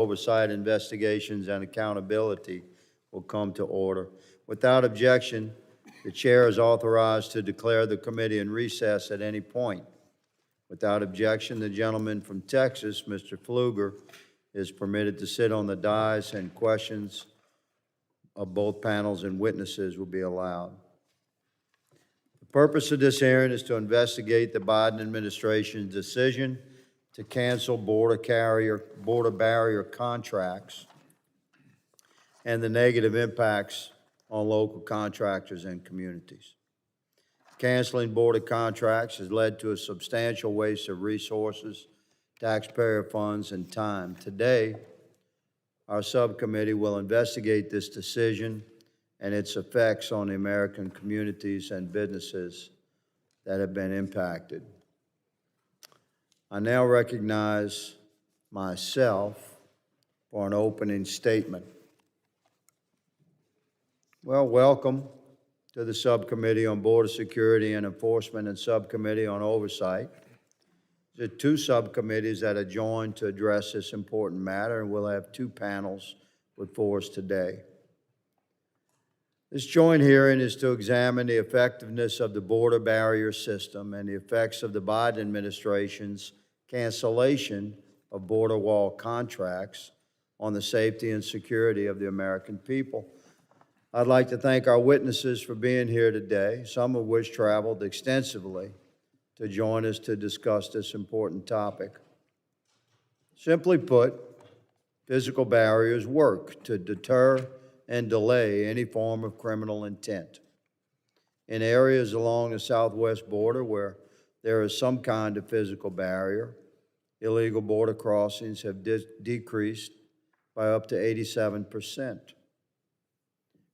oversight, investigations, and accountability will come to order. Without objection, the chair is authorized to declare the committee in recess at any point. Without objection, the gentleman from Texas, Mr. Pfluger, is permitted to sit on the dais, and questions of both panels and witnesses will be allowed. The purpose of this hearing is to investigate the Biden administration's decision to cancel border barrier contracts and the negative impacts on local contractors and communities. Canceling border contracts has led to a substantial waste of resources, taxpayer funds, and time. Today, our subcommittee will investigate this decision and its effects on the American communities and businesses that have been impacted. I now recognize myself for an opening statement. Well, welcome to the Subcommittee on Border Security and Enforcement and Subcommittee on Oversight. There are two subcommittees that are joined to address this important matter, and we'll have two panels before us today. This joint hearing is to examine the effectiveness of the border barrier system and the effects of the Biden administration's cancellation of border wall contracts on the safety and security of the American people. I'd like to thank our witnesses for being here today, some of which traveled extensively to join us to discuss this important topic. Simply put, physical barriers work to deter and delay any form of criminal intent. In areas along the southwest border where there is some kind of physical barrier, illegal border crossings have decreased by up to 87%.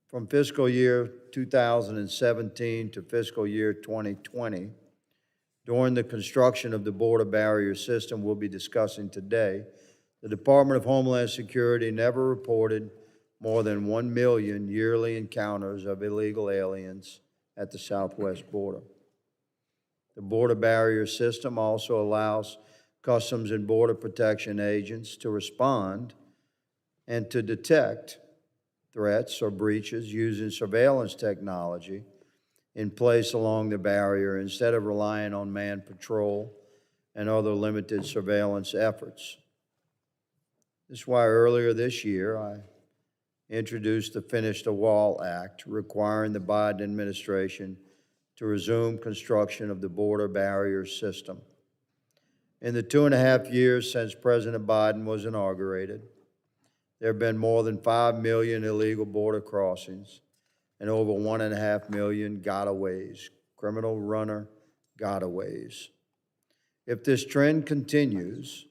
From fiscal year 2017 to fiscal year 2020, during the construction of the border barrier system we'll be discussing today, the Department of Homeland Security never reported more than 1 million yearly encounters of illegal aliens at the southwest border. The border barrier system also allows Customs and Border Protection agents to respond and to detect threats or breaches using surveillance technology in place along the barrier instead of relying on manned patrol and other limited surveillance efforts. This is why earlier this year I introduced the Finish the Wall Act, requiring the Biden administration to resume construction of the border barrier system. In the 2.5 years since President Biden was inaugurated, there have been more than 5 million illegal border crossings and over 1.5 million gotaways, criminal runner gotaways. If this trend continues,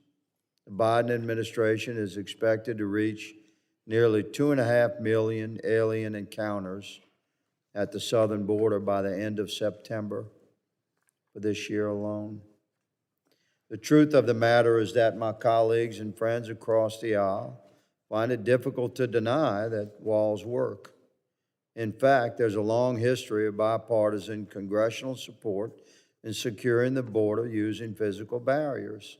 the Biden administration is expected to reach nearly 2.5 million alien encounters at the southern border by the end of September for this year alone. The truth of the matter is that my colleagues and friends across the aisle find it difficult to deny that walls work. In fact, there's a long history of bipartisan congressional support in securing the border using physical barriers,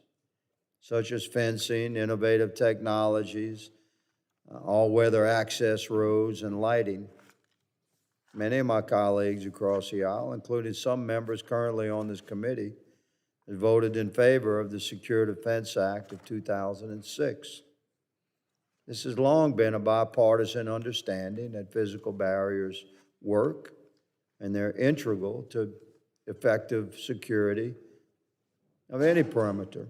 such as fencing, innovative technologies, all-weather access roads, and lighting. Many of my colleagues across the aisle, including some members currently on this committee, have voted in favor of the Secure Defense Act of 2006. This has long been a bipartisan understanding that physical barriers work and they're integral to effective security of any perimeter.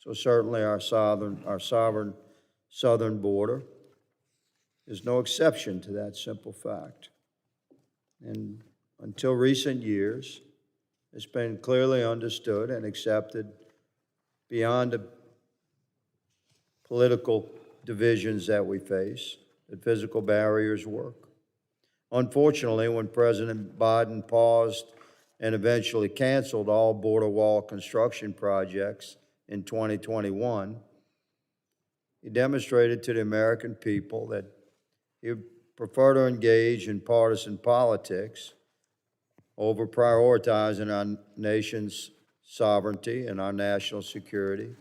So certainly our sovereign southern border is no exception to that simple fact. And until recent years, it's been clearly understood and accepted beyond the political divisions that we face that physical barriers work. Unfortunately, when President Biden paused and eventually canceled all border wall construction projects in 2021, he demonstrated to the American people that he would prefer to engage in partisan politics over prioritizing our nation's sovereignty and our national security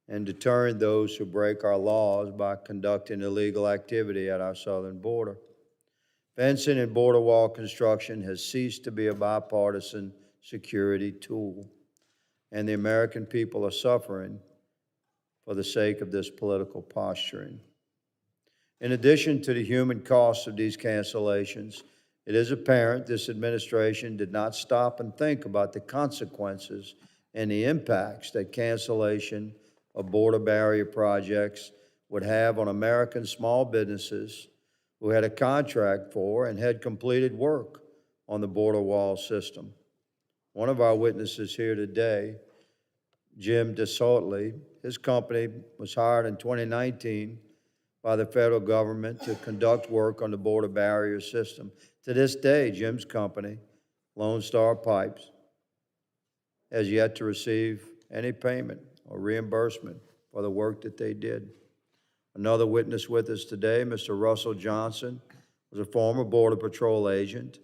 and deterring those who break our laws by conducting illegal activity at our southern border. Fencing and border wall construction has ceased to be a bipartisan security tool, and the American people are suffering for the sake of this political posturing. In addition to the human costs of these cancellations, it is apparent this administration did not stop and think about the consequences and the impacts that cancellation of border barrier projects would have on American small businesses who had a contract for and had completed work on the border wall system. One of our witnesses here today, Jim DeSautley, his company was hired in 2019 by the federal government to conduct work on the border barrier system. To this day, Jim's company, Lone Star Pipes, has yet to receive any payment or reimbursement for the work that they did. Another witness with us today, Mr. Russell Johnson, was a former Border Patrol agent,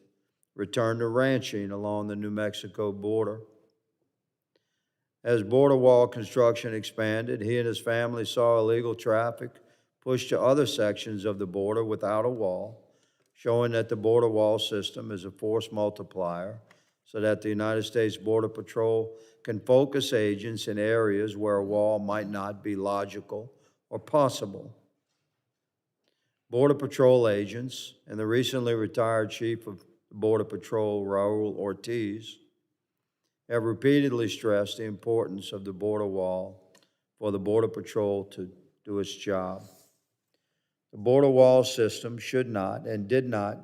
returned to ranching along the New Mexico border. As border wall construction expanded, he and his family saw illegal traffic pushed to other sections of the border without a wall, showing that the border wall system is a force multiplier so that the United States Border Patrol can focus agents in areas where a wall might not be logical or possible. Border Patrol agents and the recently retired Chief of Border Patrol, Raul Ortiz, have repeatedly stressed the importance of the border wall for the Border Patrol to do its job. The border wall system should not and did not,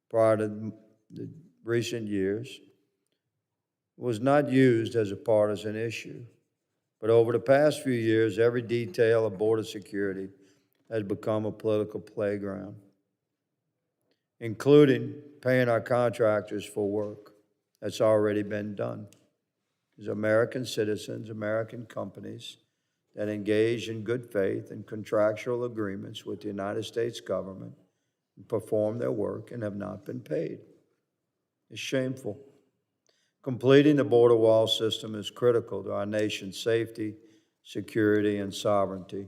prior to the recent years, was not used as a partisan issue. But over the past few years, every detail of border security has become a political playground, including paying our contractors for work that's already been done. Because American citizens, American companies that engage in good faith and contractual agreements with the United States government and perform their work and have not been paid. It's shameful. Completing the border wall system is critical to our nation's safety, security, and sovereignty.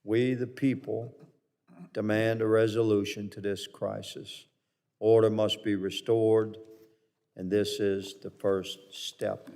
We, the people, demand a resolution to this crisis. Order must be restored, and this is the first step.